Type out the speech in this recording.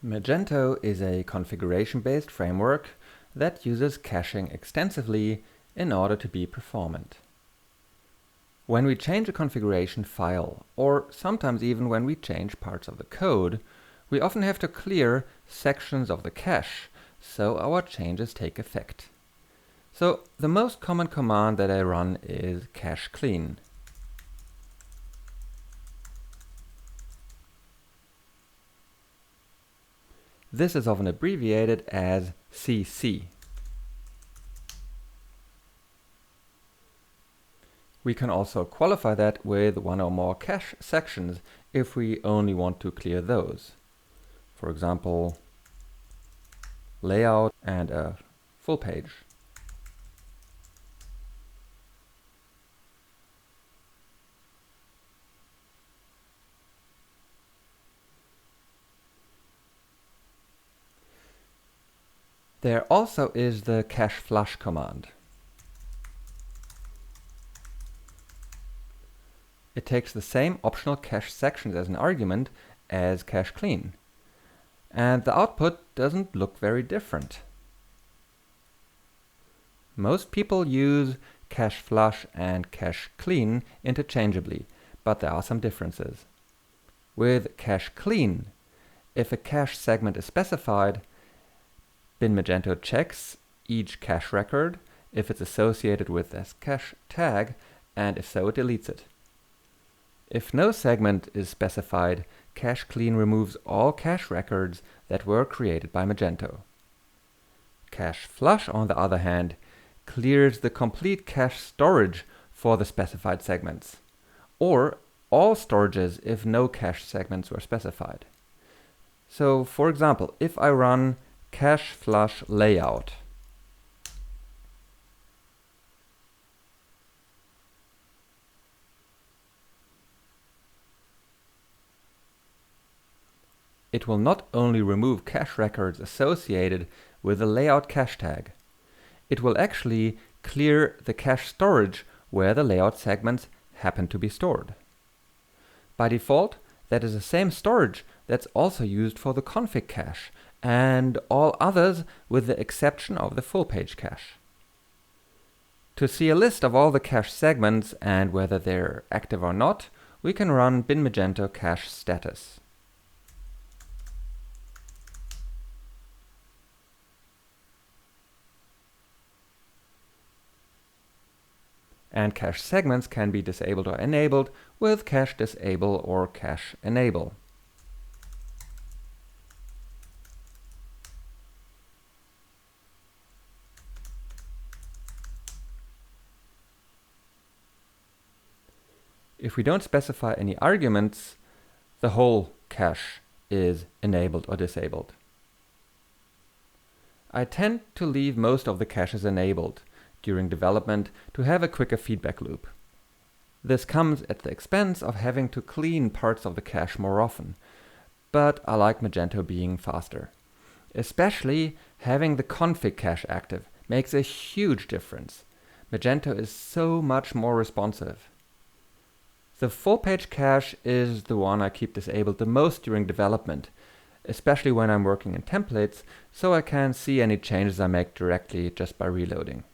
Magento is a configuration-based framework that uses caching extensively in order to be performant. When we change a configuration file, or sometimes even when we change parts of the code, we often have to clear sections of the cache so our changes take effect. So the most common command that I run is cache clean. This is often abbreviated as CC. We can also qualify that with one or more cache sections if we only want to clear those. For example, layout and a full page. There also is the cache flush command. It takes the same optional cache sections as an argument as cache clean, and the output doesn't look very different. Most people use cache flush and cache clean interchangeably, but there are some differences. With cache clean, if a cache segment is specified, bin Magento checks each cache record if it's associated with this cache tag, and if so, it deletes it. If no segment is specified, cache clean removes all cache records that were created by Magento. Cache flush, on the other hand, clears the complete cache storage for the specified segments, or all storages if no cache segments were specified. So, for example, if I run cache flush layout, it will not only remove cache records associated with the layout cache tag, it will actually clear the cache storage where the layout segments happen to be stored. By default, that is the same storage that's also used for the config cache and all others with the exception of the full page cache. To see a list of all the cache segments and whether they're active or not, we can run bin Magento cache status. And cache segments can be disabled or enabled with cache disable or cache enable. If we don't specify any arguments, the whole cache is enabled or disabled. I tend to leave most of the caches enabled during development to have a quicker feedback loop. This comes at the expense of having to clean parts of the cache more often, but I like Magento being faster. Especially having the config cache active makes a huge difference. Magento is so much more responsive. The full page cache is the one I keep disabled the most during development, especially when I'm working in templates, so I can see any changes I make directly just by reloading.